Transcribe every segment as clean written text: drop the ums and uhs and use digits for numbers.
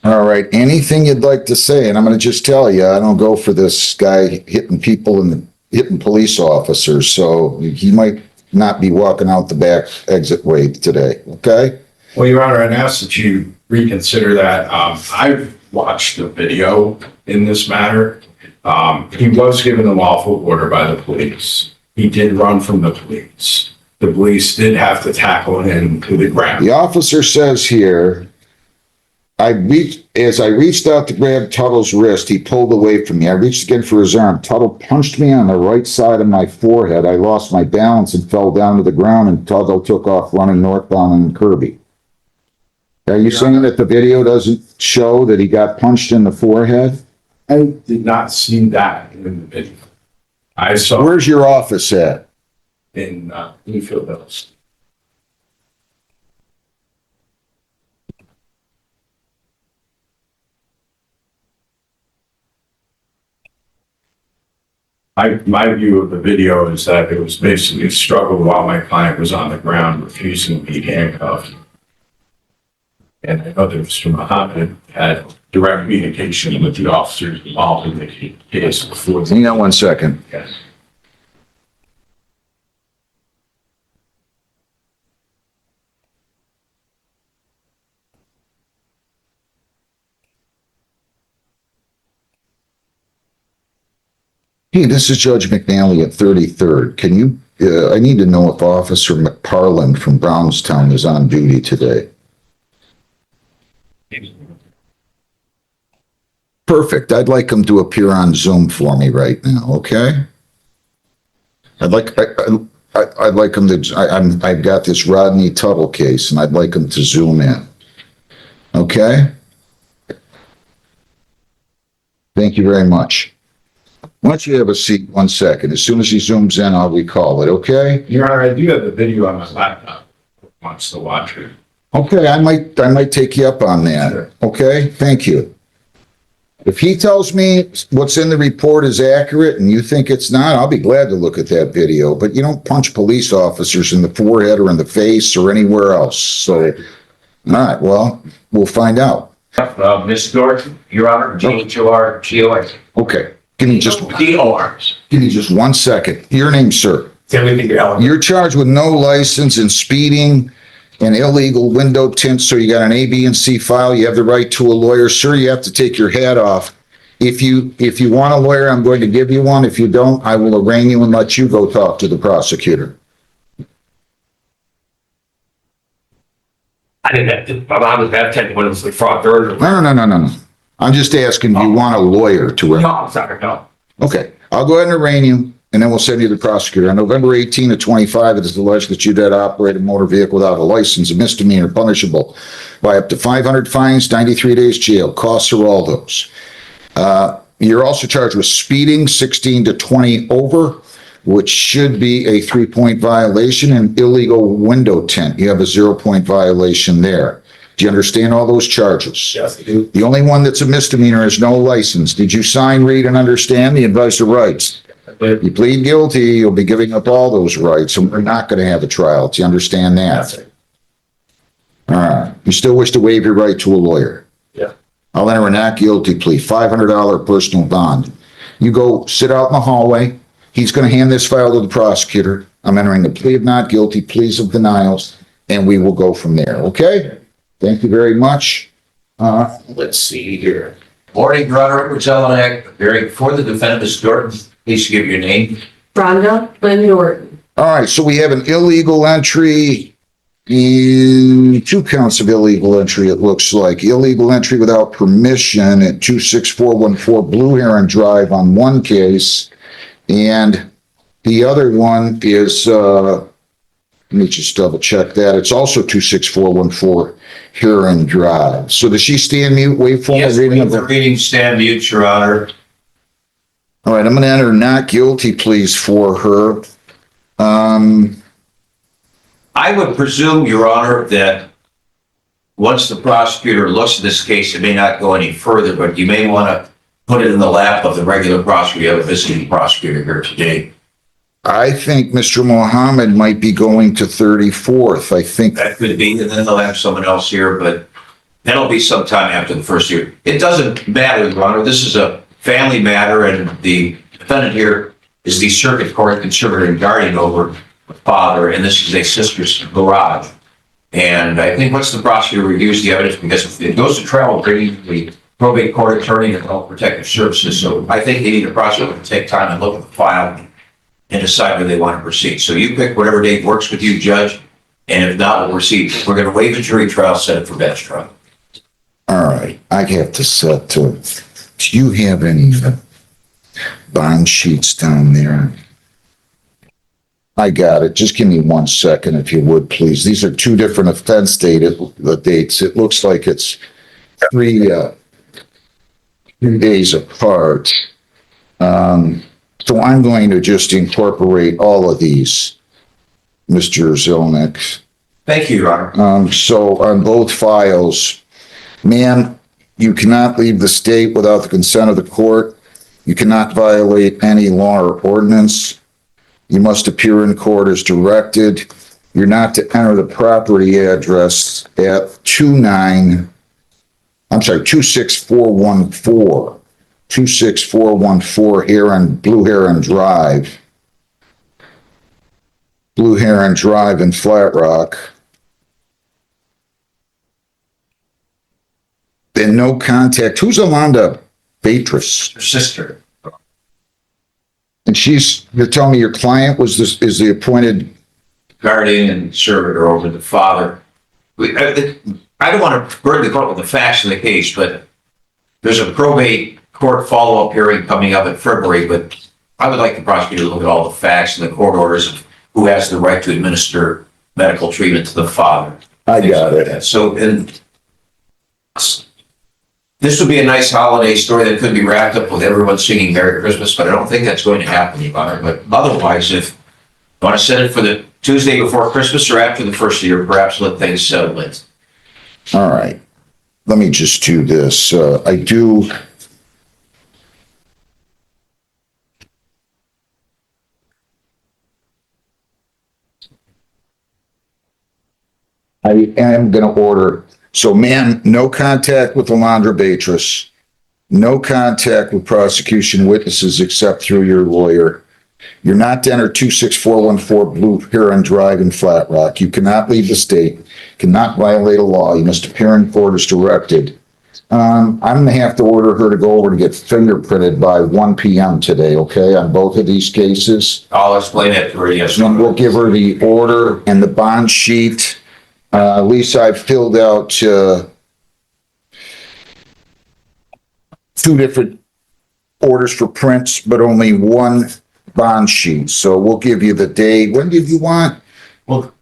All right. Anything you'd like to say? And I'm going to just tell you, I don't go for this guy hitting people and hitting police officers. So he might not be walking out the back exit way today. Okay. Well, Your Honor, I'd ask that you reconsider that. I've watched the video in this matter. He was given a lawful order by the police. He did run from the police. The police did have to tackle him to the ground. The officer says here, as I reached out to grab Tuttle's wrist, he pulled away from me. I reached again for his arm. Tuttle punched me on the right side of my forehead. I lost my balance and fell down to the ground, and Tuttle took off running northbound on Kirby. Are you saying that the video doesn't show that he got punched in the forehead? I did not see that in the video. I saw Where's your office at? in Enfield Hills. My view of the video is that it was basically a struggle while my client was on the ground refusing to be handcuffed. And I know that Mr. Muhammad had direct communication with the officers involved in the case before. Hang on 1 second. Yes. Hey, this is Judge McNally at 33rd. Can you, I need to know if Officer McParland from Brownstown is on duty today. Perfect. I'd like him to appear on Zoom for me right now, okay? I'd like him to, I've got this Rodney Tuttle case, and I'd like him to zoom in. Okay? Thank you very much. Why don't you have a seat 1 second? As soon as he zooms in, I'll recall it, okay? Your Honor, I do have the video on my laptop. Wants to watch it. Okay, I might take you up on that. Sure. Okay, thank you. If he tells me what's in the report is accurate and you think it's not, I'll be glad to look at that video. But you don't punch police officers in the forehead or in the face or anywhere else. So, all right, well, we'll find out. Ms. Dorton, Your Honor, G-H-O-R-G-O-S. Okay, give me just 1 second. Your name, sir? Timothy Allen. You're charged with no license and speeding and illegal window tint, so you got an A, B, and C file. You have the right to a lawyer. Sir, you have to take your hat off. If you want a lawyer, I'm going to give you one. If you don't, I will arraign you and let you go talk to the prosecutor. I didn't have to, I was that technical when it was like fraud third. No. I'm just asking, do you want a lawyer to No, arraign? I'm sorry, no. Okay, I'll go ahead and arraign you, and then we'll send you to the prosecutor. On November 18 of 25, it is alleged that you did operate a motor vehicle without a license, a misdemeanor punishable by up to 500 fines, 93 days jail. Costs are all those. You're also charged with speeding, 16 to 20 over, which should be a 3-point violation, and illegal window tint. You have a 0-point violation there. Do you understand all those charges? Yes, I do. The only one that's a misdemeanor is no license. Did you sign, read, and understand the advice of rights? You plead guilty, you'll be giving up all those rights, and we're not going to have a trial. Do you understand That's that? it. All right. You still wish to waive your right to a lawyer? Yeah. I'll enter a not guilty plea, $500 personal bond. You go sit out in the hallway. He's going to hand this file to the prosecutor. I'm entering the plea of not guilty, pleas of denials, and we will go from there, okay? Thank you very much. Let's see here. Morning, Your Honor, Edward Zelenak, appearing before the defendant, Ms. Dorton. Please give your name. Rhonda Lynn Norton. All right, so we have an illegal entry in 2 counts of illegal entry, it looks like. Illegal entry without permission at 26414 Blue Heron Drive on one case. And the other one is, let me just double check that. It's also 26414 Heron Drive. So does she stand mute, wait for Yes, reading the reading stand mute, Your Honor. All right, I'm going to enter not guilty pleas for her. I would presume, Your Honor, that once the prosecutor looks at this case, it may not go any further, but you may want to put it in the lap of the regular prosecutor. You have a visiting prosecutor here today. I think Mr. Mohammed might be going to 34th. I think That could be, and then they'll have someone else here, but That'll be sometime after the first year. It doesn't matter, Your Honor. This is a family matter, and the defendant here is the circuit court conservator and guardian over the father, and this is a sister's garage. And I think once the prosecutor reviews the evidence, because if it goes to trial, bringing the probate court attorney and health protective services, so I think they need a prosecutor to take time and look at the file and decide where they want to proceed. So you pick whatever date works with you, Judge, and if not, we'll proceed. We're going to waive the jury trial, set it for bench trial. All right, I have to set to, do you have any bond sheets down there? I got it. Just give me 1 second, if you would, please. These are two different offense dates. It looks like it's 3 days apart. So I'm going to just incorporate all of these, Mr. Zilnick. Thank you, Your Honor. So on both files, ma'am, you cannot leave the state without the consent of the court. You cannot violate any law or ordinance. You must appear in court as directed. You're not to enter the property address at 26414 Blue Heron Drive in Flat Rock. Then no contact. Who's Alonda Beatrice? Your sister. And you're telling me your client is the appointed? Guardian and servitor over the father. I don't want to burden the court with the facts of the case, but there's a probate court follow-up hearing coming up in February, but I would like the prosecutor to look at all the facts and the court orders of who has the right to administer medical treatment to the father. I got it. So, and this would be a nice holiday story that could be wrapped up with everyone singing Merry Christmas, but I don't think that's going to happen, Your Honor. But otherwise, if you want to set it for the Tuesday before Christmas or after the first year, perhaps let things settle in. All right. Let me just do this. I am going to order. So, ma'am, no contact with Alondra Beatrice. No contact with prosecution witnesses except through your lawyer. You're not to enter 26414 Blue Heron Drive in Flat Rock. You cannot leave the state, cannot violate a law. You must appear in court as directed. I'm going to have to order her to go over to get fingerprinted by 1 p.m. today, okay, on both of these cases. I'll explain that to her, yes. And we'll give her the order and the bond sheet. Lisa, I've filled out 2 different orders for prints, but only 1 bond sheet. So we'll give you the date. When did you want? Well,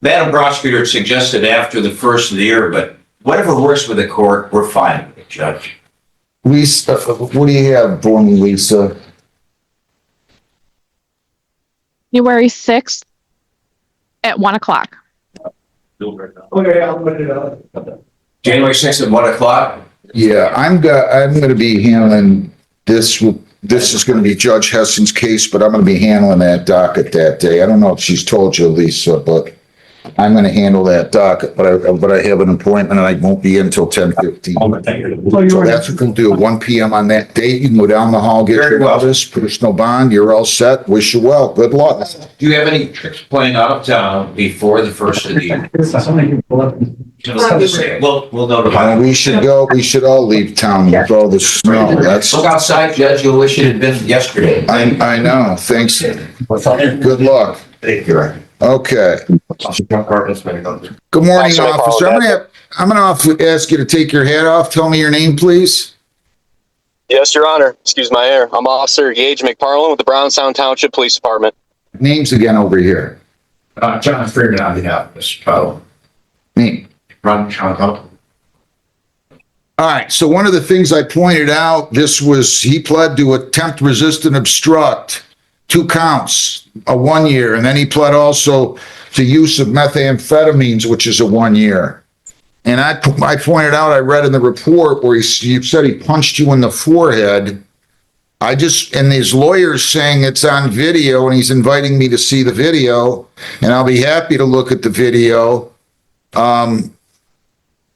Madam Prosecutor suggested after the first of the year, but whatever works with the court, we're fine with it, Judge. Lisa, what do you have for me, Lisa? January 6th at 1:00. January 6th at 1:00? Yeah, I'm going to be handling this. This is going to be Judge Hessen's case, but I'm going to be handling that docket that day. I don't know if she's told you, Lisa, but I'm going to handle that docket. But I have an appointment and I won't be in until 10:15. So that's what we'll do. 1 p.m. on that date. You can go down the hall, get your notice, personal bond. You're all set. Wish you well. Good luck. Do you have any trips playing out of town before the first of the year? We'll notify. We should all leave town with all the snow. Look outside, Judge. You'll wish it had been yesterday. I know. Thanks. Good luck. Thank you. Okay. Good morning, officer. I'm going to ask you to take your hat off. Tell me your name, please. Yes, Your Honor. Excuse my air. I'm Officer Gage McParland with the Brownstown Township Police Department. Names again over here. John Freeman on behalf of Mr. Powell. Name. Ron Chonko. All right. So one of the things I pointed out, he pled to attempt, resist, and obstruct. 2 counts, a 1 year. And then he pled also to use of methamphetamines, which is a 1 year. And I pointed out, I read in the report where you said he punched you in the forehead. And his lawyer's saying it's on video and he's inviting me to see the video. And I'll be happy to look at the video.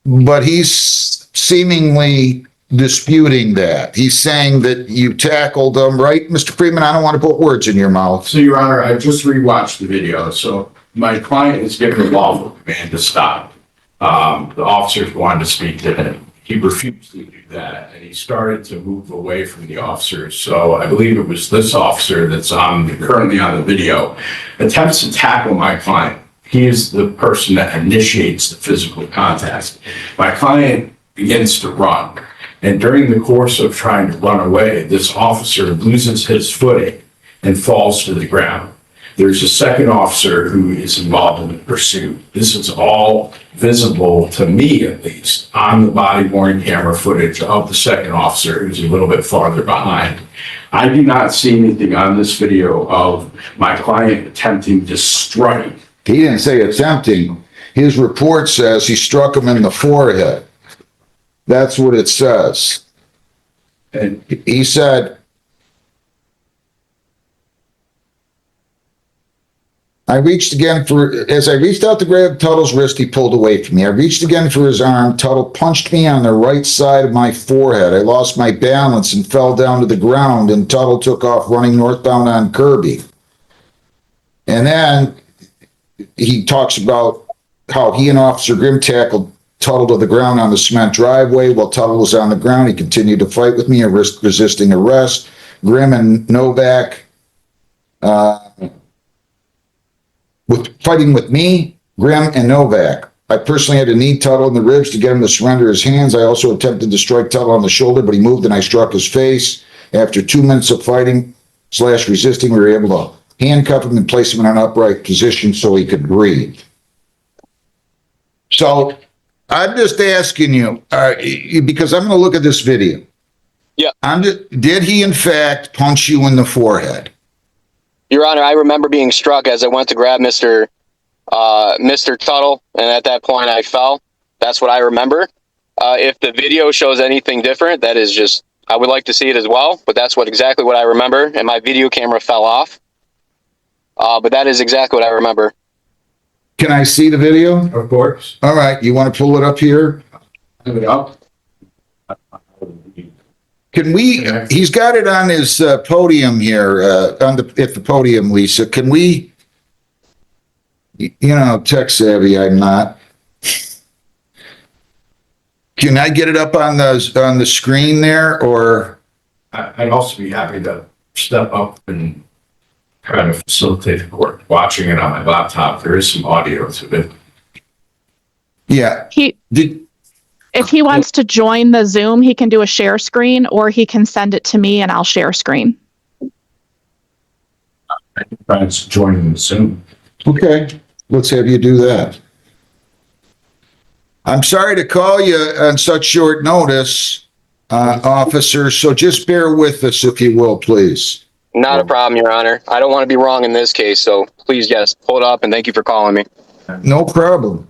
but he's seemingly disputing that. He's saying that you tackled him, right, Mr. Freeman? I don't want to put words in your mouth. So, Your Honor, I just rewatched the video. So my client is given a lawful command to stop. The officers wanted to speak to him. He refused to do that, and he started to move away from the officers. So I believe it was this officer that's currently on the video, attempts to tackle my client. He is the person that initiates the physical contact. My client begins to run, and during the course of trying to run away, this officer loses his footing and falls to the ground. There's a second officer who is involved in the pursuit. This is all visible, to me at least, on the body-worn camera footage of the second officer, who's a little bit farther behind. I do not see anything on this video of my client attempting to strike. He didn't say attempting. His report says he struck him in the forehead. That's what it says. And He said, as I reached out to grab Tuttle's wrist, he pulled away from me. I reached again for his arm. Tuttle punched me on the right side of my forehead. I lost my balance and fell down to the ground, and Tuttle took off running northbound on Kirby. And then he talks about how he and Officer Grimm tackled Tuttle to the ground on the cement driveway. While Tuttle was on the ground, he continued to fight with me, resisting arrest. Grimm and Novak, fighting with me, Grimm and Novak. I personally had to knee Tuttle in the ribs to get him to surrender his hands. I also attempted to strike Tuttle on the shoulder, but he moved and I struck his face. After 2 minutes of fighting / resisting, we were able to handcuff him and place him in an upright position so he could breathe. So I'm just asking you, because I'm going to look at this video. Yeah. Did he in fact punch you in the forehead? Your Honor, I remember being struck as I went to grab Mr. Tuttle, and at that point I fell. That's what I remember. If the video shows anything different, that is just, I would like to see it as well, but that's exactly what I remember, and my video camera fell off. But that is exactly what I remember. Can I see the video? of course, All right, you want to pull it up here? have it up. Can we, he's got it on his podium here, at the podium, Lisa. Can we, tech savvy, I'm not. Can I get it up on the screen there, or? I'd also be happy to step up and try to facilitate the court. Watching it on my laptop, there is some audio to it. Yeah. If he wants to join the Zoom, he can do a share screen, or he can send it to me and I'll share screen. I can try and join the Zoom. Okay, let's have you do that. I'm sorry to call you on such short notice, officer, so just bear with us if you will, please. Not a problem, Your Honor. I don't want to be wrong in this case, so please, yes, hold up, and thank you for calling me. No problem.